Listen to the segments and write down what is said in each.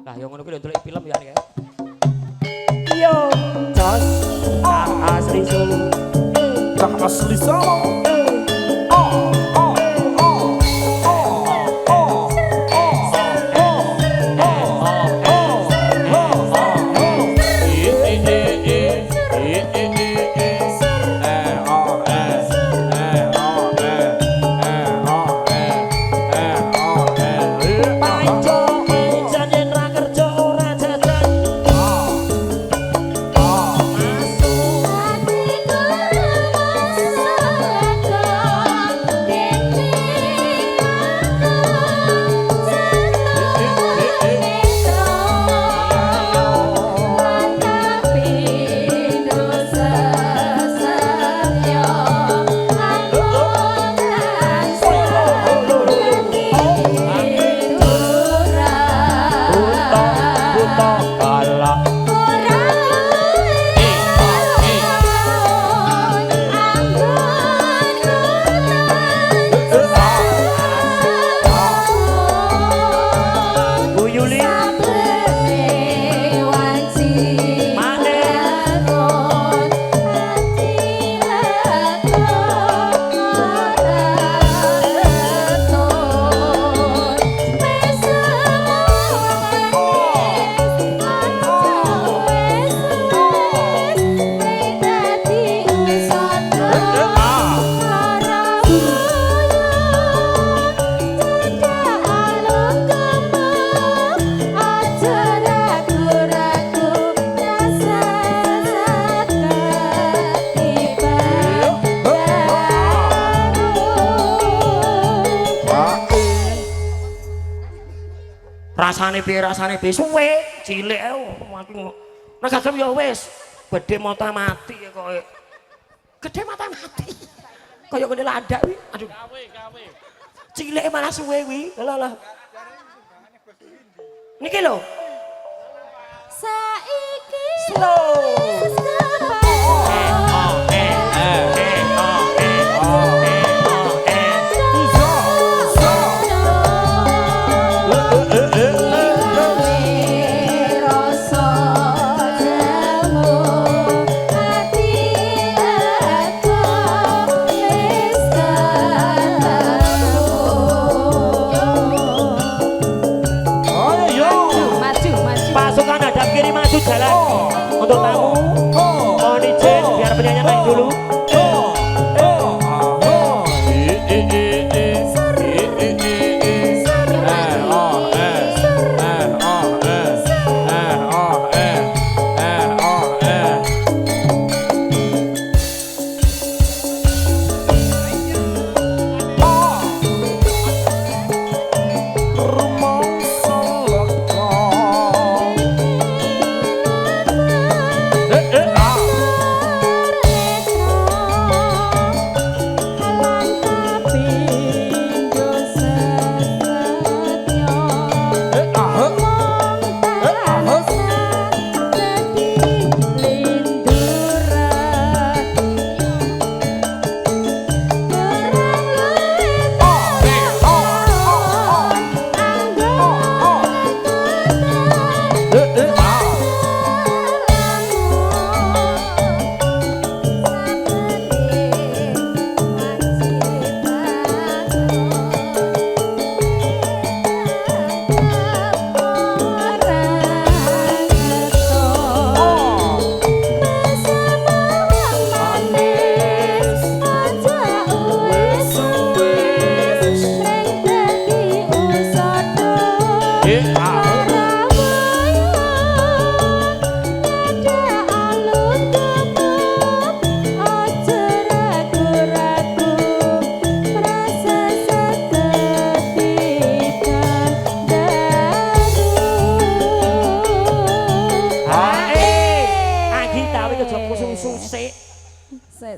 Lah yo ngono kuwi lho ndelok film ya. Yo, jos, asli Solo. Cah asli Solo. Rasane piye suwe cilik ae mati. Nek gagem ya wis gedhe mata mati ya kok. Gedhe mata mati. Kaya ngene landak kuwi. Aduh. Gawe. Cilike malah suwe kuwi. Lah. Niki lho. Saiki slow. Jalan untuk tamu, mohon izin biar penyanyi naik dulu.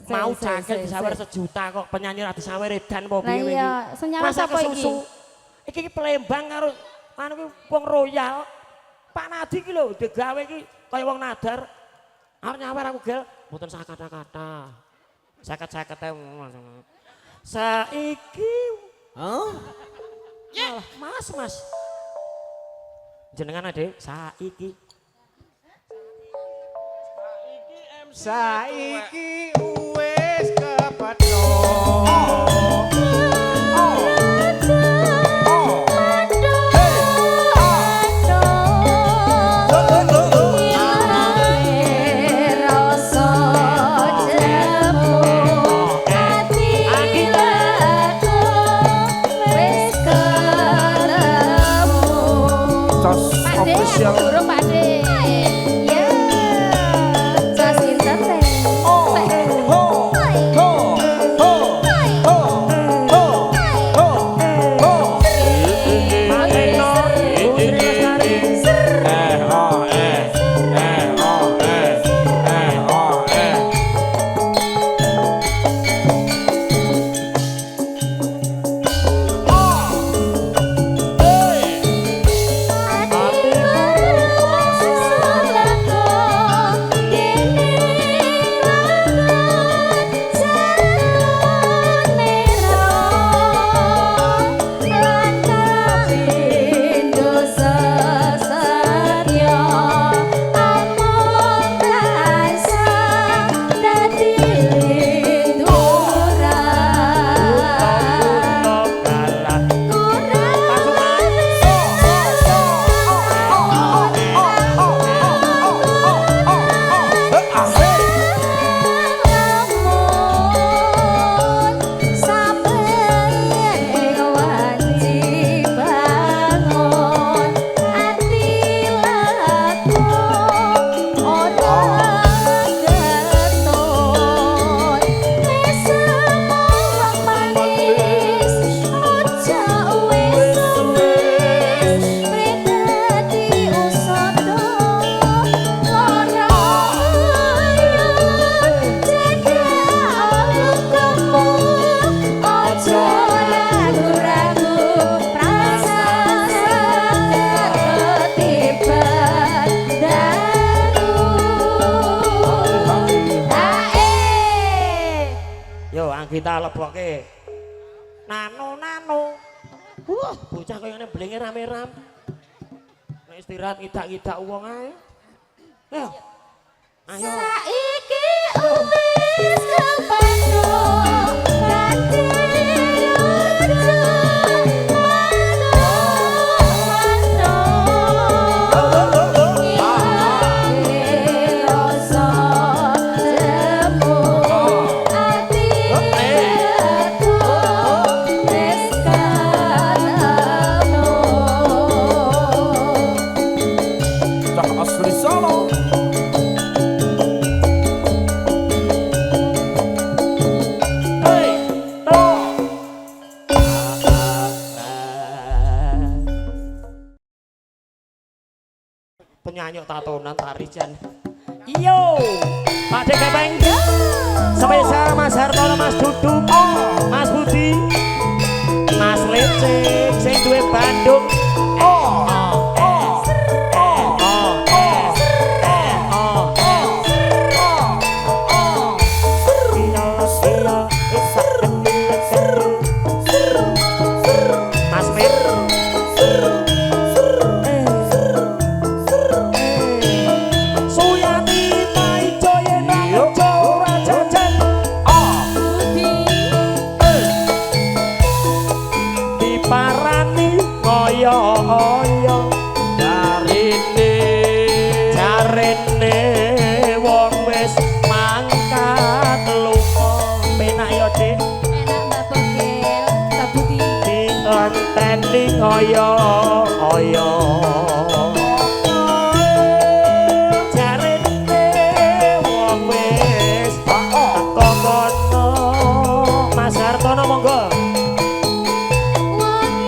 Mau jangkel disawer sejuta kok penyanyi ra disawer edan apa piye iki. Lah iya, senyawa sapa iki? Iki Palembang karo anu ki wong royal. Pak Nadi ki lho digawe iki kaya wong nadar. Arep nyawer aku gel mboten sak kata-kata. 50-50 saiki. Hah? Ya, Mas. Jenengan Ade saiki. Saiki wis kepethuk. Kita lebokke nano bocah kaya ngene blenge rame-ram nek istirahat ngidak-ngidak wong ae ayo saiki wis kepethuk penyanyi tatonan tarijan iyo Pak Dek Gepeng spesial Mas Hartono Mas Duduk Mas Budi Mas Lecek sing duwe Bandung wong wis mangkat lunga penak ya Dik enak Mbak Bogel Mbak Budi dienteni kaya jarene wong wis teko kono Mas Hartono monggo Wong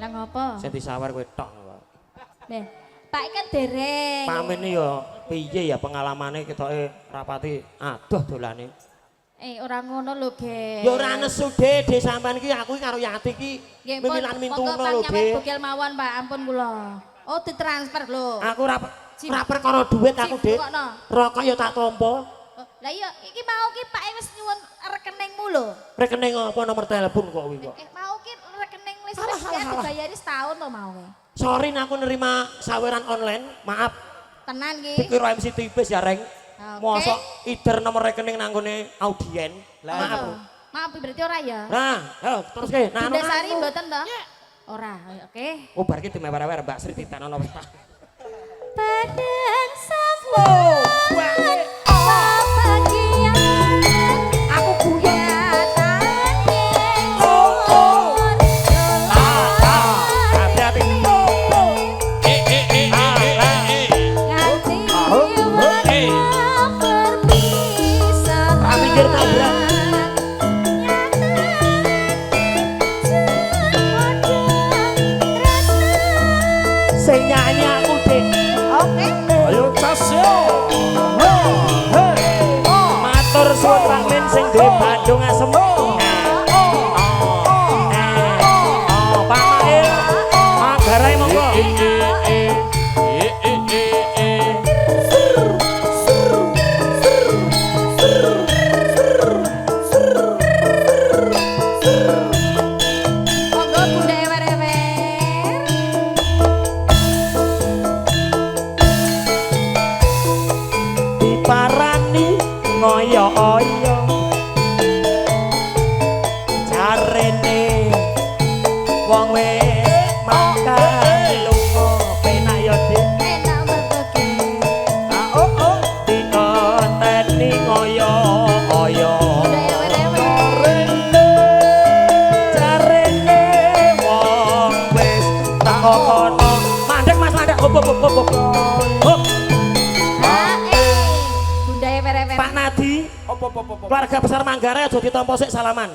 Lah ngopo? Sing disawar kowe tok. Nih, Pak kan dereng. Pamene ya piye ya pengalamane ketoke rapati adoh dolane. Ora ngono lho, Gel. Ya ora nesu De sampean iki aku karo Yati iki mimilan mintuno lho De. Bogel mawon, Pak, ampun kula. Oh, ditransfer lho. Aku ora perkara duit aku De. Rokok ya tak tampa. Lah iya, iki mau ki Pak wis nyuwun rekeningmu lho. Rekening apa nomor telepon kok kuwi kok. Mau ki rekening listrik ya dibayari setahun to mau. Sorry aku nerima saweran online, maaf. Tenan ki. Dikira MC tipis ya, Reng. Mosok ider nomor rekening nanggone audien. Maaf. Maaf berarti ora ya? Nah, terus ke. Nah, Bunda Sari mboten to? Ora, oke. Oh, bar iki dimewer-wer Mbak Sri ditanono wis tak. Padang sampun. Bahagian. Aku guyon. Hati-hati. Pinggir tabrak. Sing nyanyi aku Dik. Oke. Ayo Casio. Matur suwun Pak Min sing duwe Bandung asem. Pak Mail. Manggarai monggo. Monggo Bunda ewer-ewer. Diparani ngoyo-oyo jarene wong wis makan lunga penak ya Dik. Enak berkoke. Dikonteni ngoyo-oyo Bunda ewer-ewer. jarene wong wis tak kono mandek Mas mandek hop. Bunda ewer-ewer. Pak Nadi Apa. keluarga besar Manggarai aja ditampa sik salaman.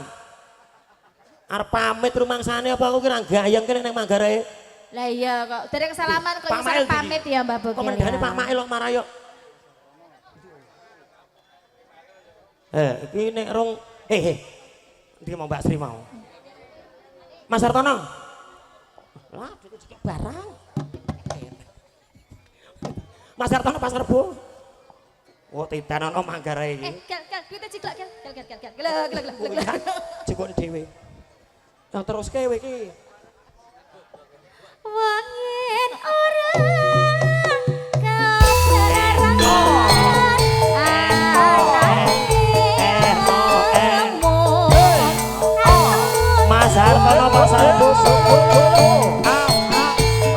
Arep pamit rumangsane apa aku kira gayeng kene ning Manggarai. Lah iya kok dereng salaman kok Pak iso Mail pamit ya Mbak Bogel. Komandane Pak Mail kok marayo. Iki nek rong iki mau Mbak Sri mau. Mas Hartono. Lah dicekek barang. Mas Hartono pas Rebo. Oh, tidan ono Manggarai iki. Gel, duitnya ciklak, gel. Gel. Jekone dhewe. Yang terus kewe iki. Wangin orang kebenaran Mas Hartono Pak Sarbo.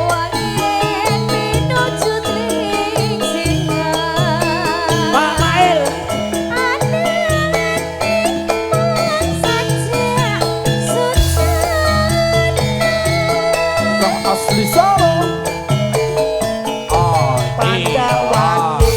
Wangin pinuju tring singa. Pak Mail. Kang asli Solo. Pandawati.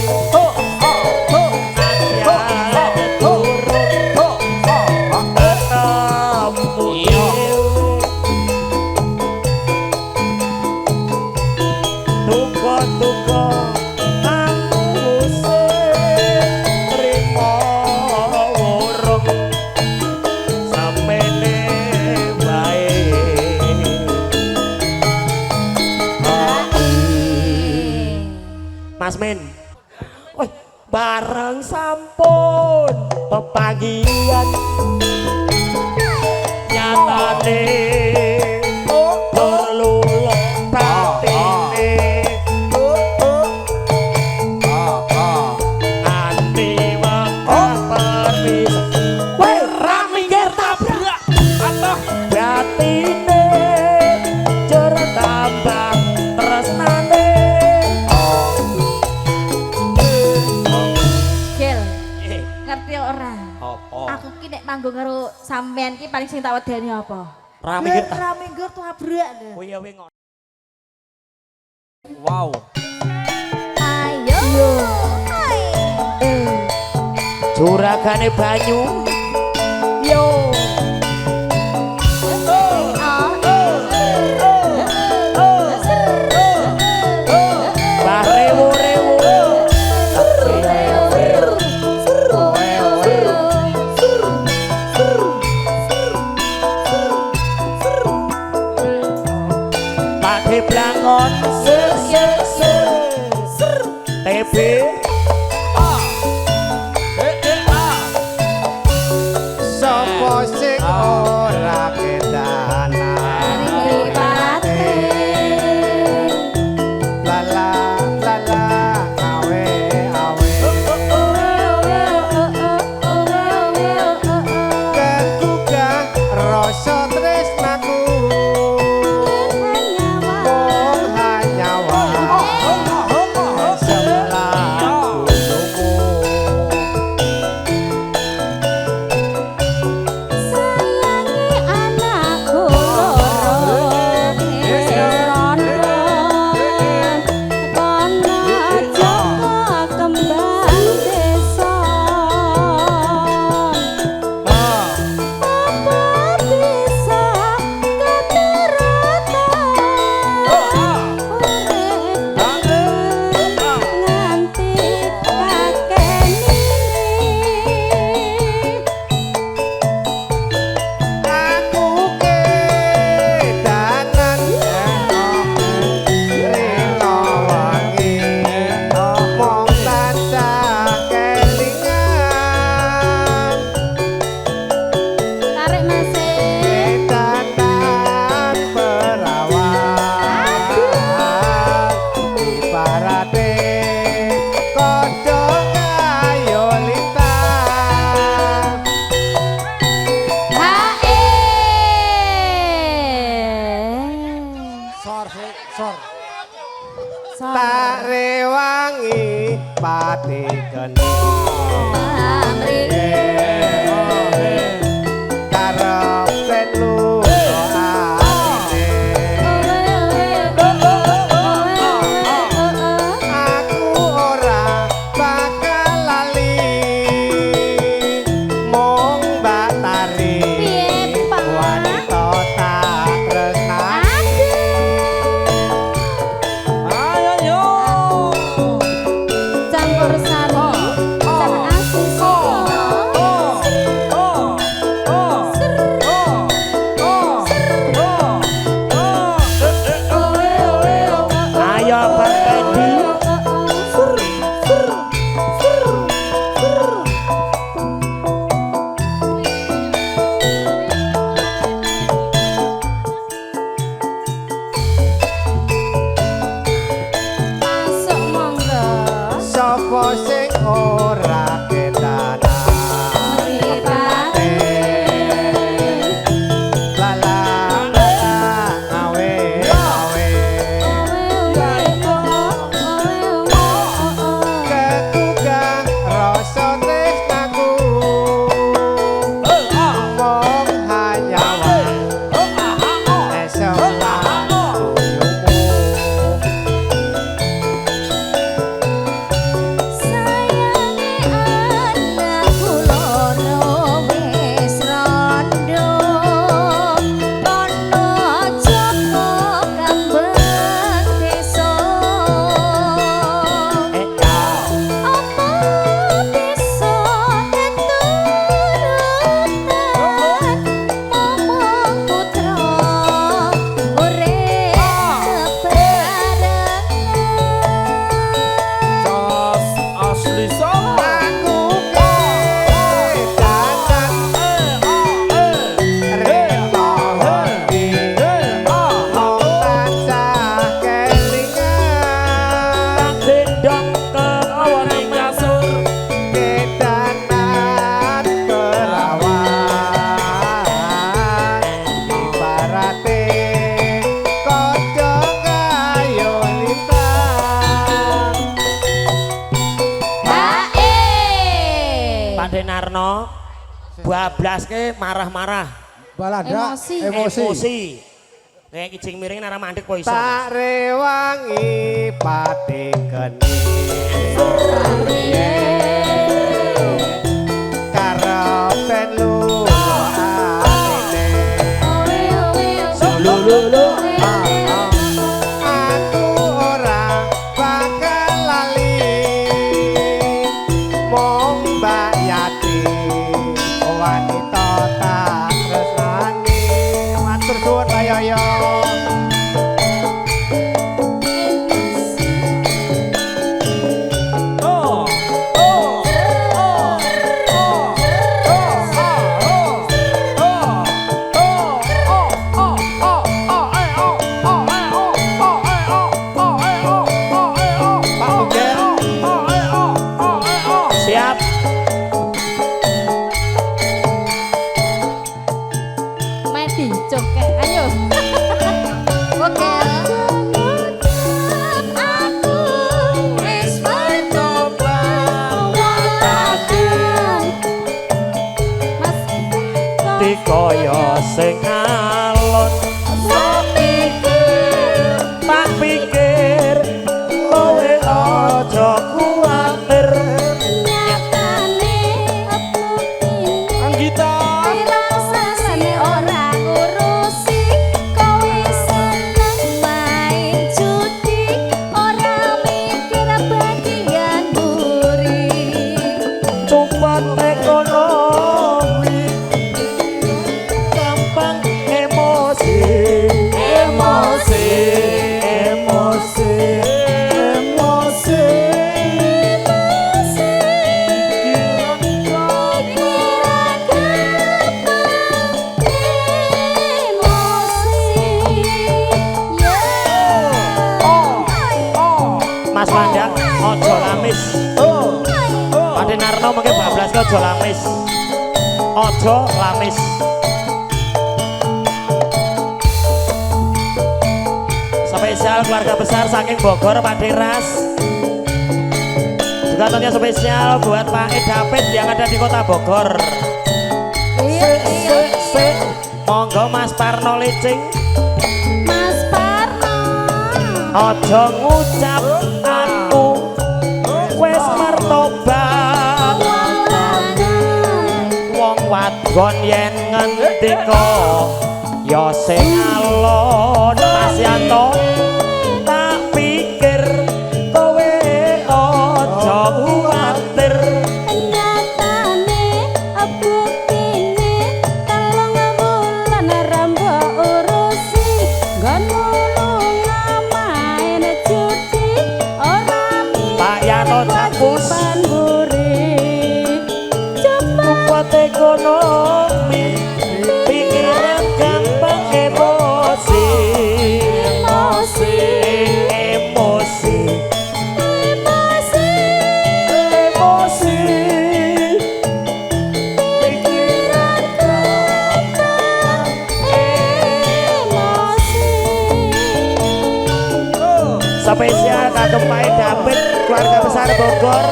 Mas Min. Wih, bareng sampun pepagian nyatane terluluk batine anti waktu permis. Wih, ra minggir tabrak atau batine jur tambah tresnane. Gel, ngerti ora? Apa? Aku ki nek manggung karo sampean ki paling sing tak wedeni apa? Ra minggir Ra minggir tabrak lho. Oh iya wing. Wow. Ayo. Juragane banyu. Yo. Jahe Blangkon TB Sopo sing ora kedanan lala lala awe awe kegugah rasa tresnaku mung hanyawa sebelah tak rewangi pati geni karep pelu aku ora bakal lali mung batari wanita tak tresnani Campur sari, sama asli ayo bertedi masuk monggo. sapa sing ora kedanan lala lala awe awe kegugah rasa tresnaku mung hanyawa sebelah buyumu Asli Solo. aku kedanan rela hati mung tansah kelingan gendong ke Awaning kasur. kedanan perawan ibarate kaca kayu lintang Pak Denarno bablas ke marah-marah balada emosi nek kijing miring nara mandek po iso tak rewangi pati geni karepen lu atine lulu aku ora bakal lali mung mbak Yati wanita tak tresnani matur suwun ayo lamis. Pati Narno mengke bablas ke aja lamis. Aja lamis. Spesial keluarga besar saking Bogor Pak Diras. Juga tentunya spesial buat Pak David yang ada di kota Bogor. Monggo Mas Parno Licing. Mas Parno. Aja ngucap aku wis mertobat. Wong wadon yen ngendika ya sing alon Mas Yanto. Tak pikir kowe aja kuwatir. Nyatane buktine telung wulan rambok urusi nggon mulung main judi ora Pak Yanto Jakus kuat ekonomi pikiran gampang emosi emosi emosi emosi pikiran gampang emosi. Spesial kagem Pak David keluarga besar Bogor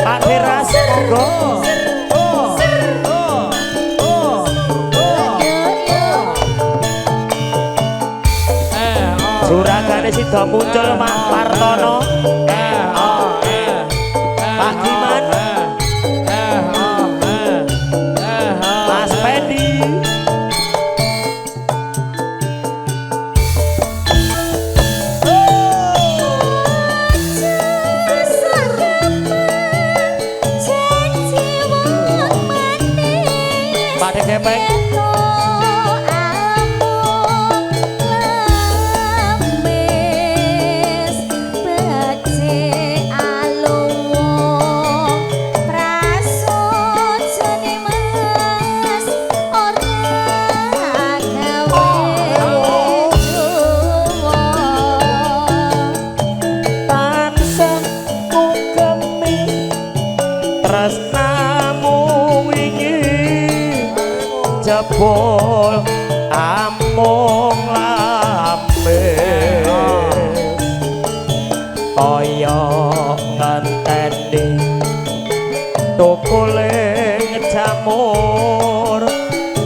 Pak Diras monggo. Juragane sida muncul Pak Partono. Pak Giman. Mas Pendi. Pak Degepeng. Jebul amung lambe kaya ngenteni tukuling jamur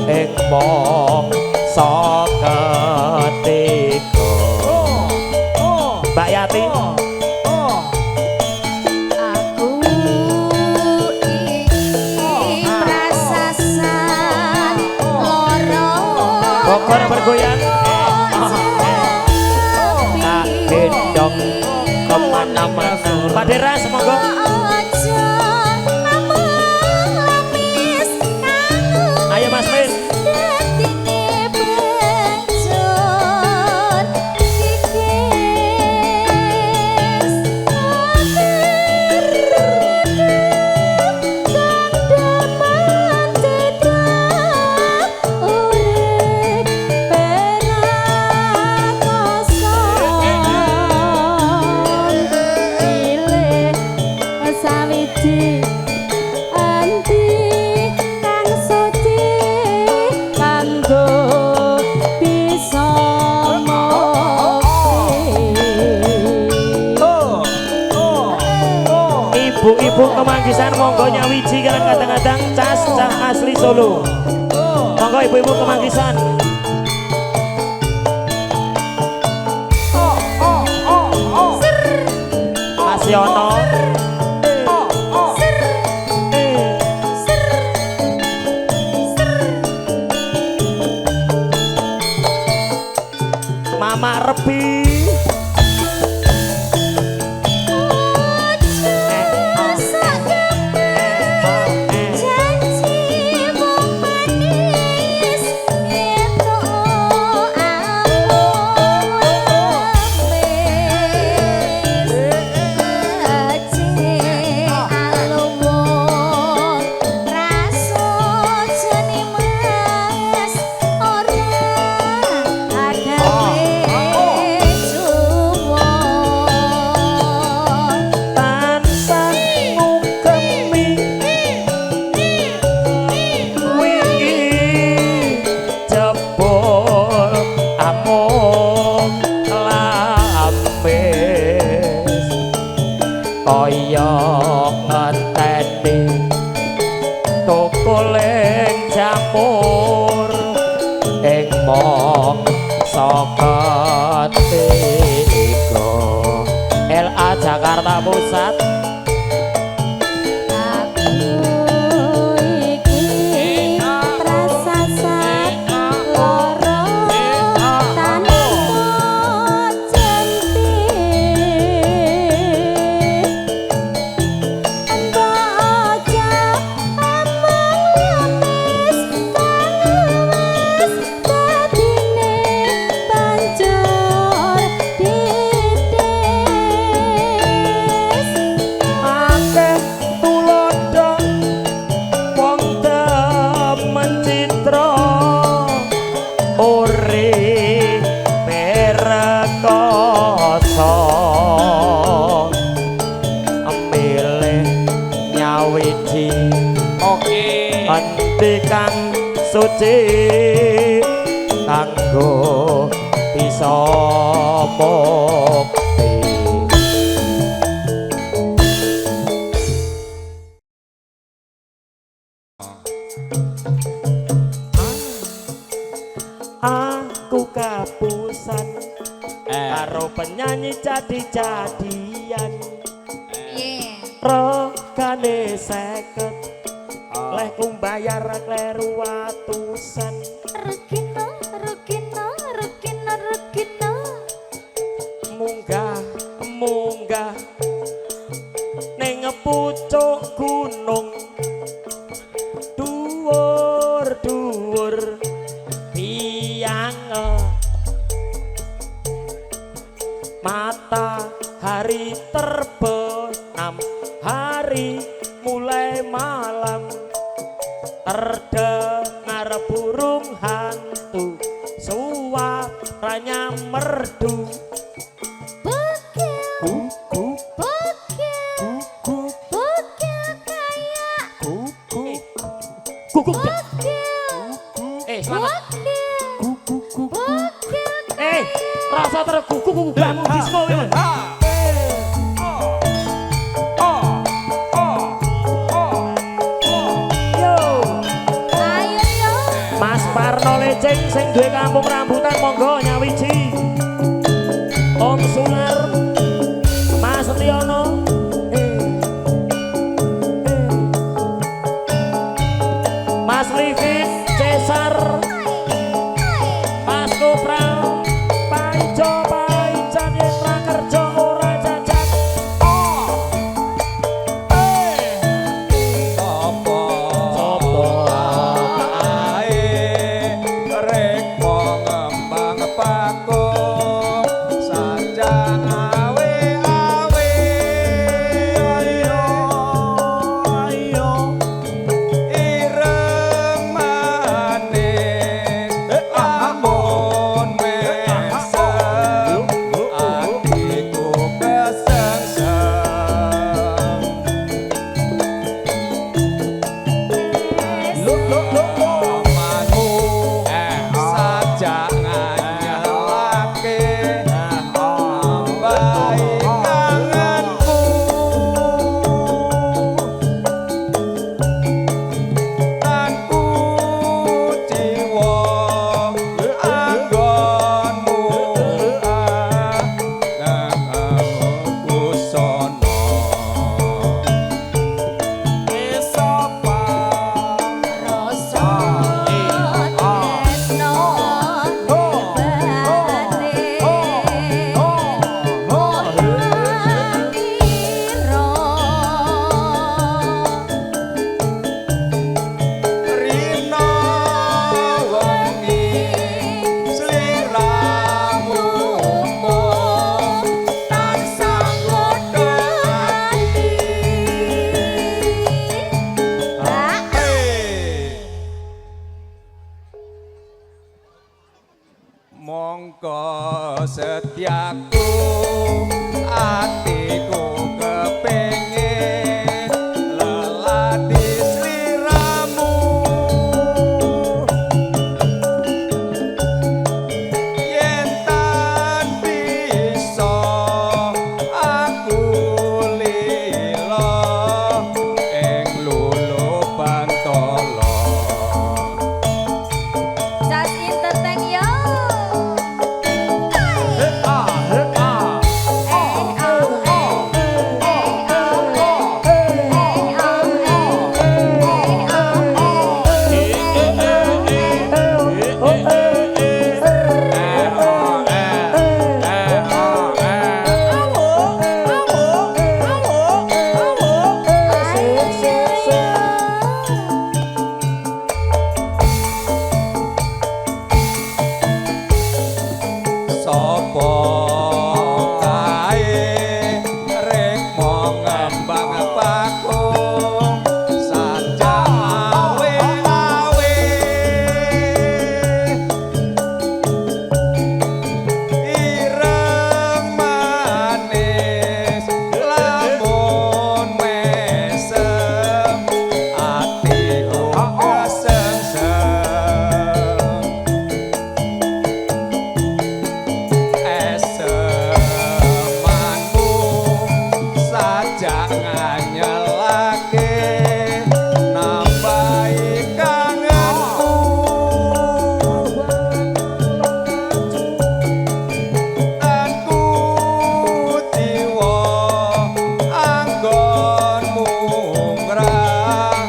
ing mangsa ketika. Mbak Yati Bogor bergoyang tak gendong kemana-mana. Pak Diras monggo. Ayo Mas Min. Ibu-ibu Kemanggisan monggo nyawiji kan kadang-kadang cas cah asli Solo. Monggo ibu-ibu Kemanggisan. Mas Yono. Mama Rebi. Ketika LA Jakarta Pusat kang suci kanggo bisa mukti aku kapusan karo penyanyi jadi-jadian rogane 50 leh kumbayar kleru atusan Rugino munggah ning pucuk gunung dhuwur tiang matahari terbenam hari mulai malam terdengar burung hantu suaranya merdu bukil kayak guguk rasa terguguk kamu disco Leceng sing duwe kampung rambutan monggo nyawiji Om Sunar Mas Liono Mas Livin Cesar Mas Kopra Paijo Paijan yen ra kerja ora jajan mongko setiaku atiku kepengin leladi sliramu yen tan bisa aku lilo ing lulu bantolo Just entertain yo apa kae rek mong ngembang pakung saja awe-awe ireng manis lamun mesem atiku kesengsem esemanmu sajak nganyelake nambahi kangenku dan ku jiwa anggonmu ngrah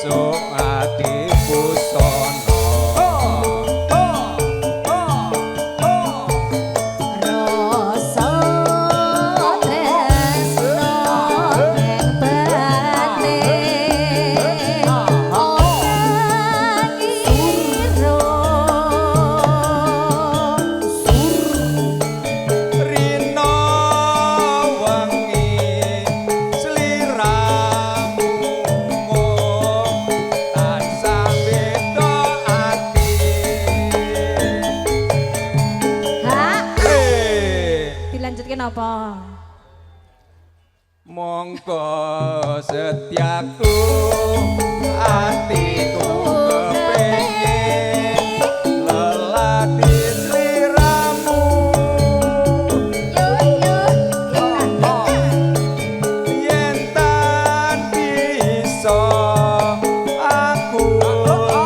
sok atiku sono Rasa tresno ing batin orang ira Rino wengi sliramu tansah beda ati Hak Eh, dilanjutkan apa? mongko setiaku atiku kepengin lelati sliramu yen tan bisa aku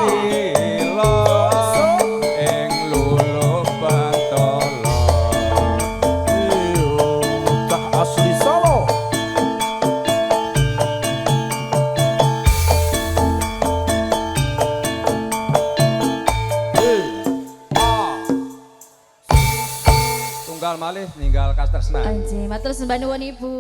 lilo ing luluh Bantala Tak asli Solo. tunggal malih ninggal Kastresna Anjir, matur sembah nuwun Ibu.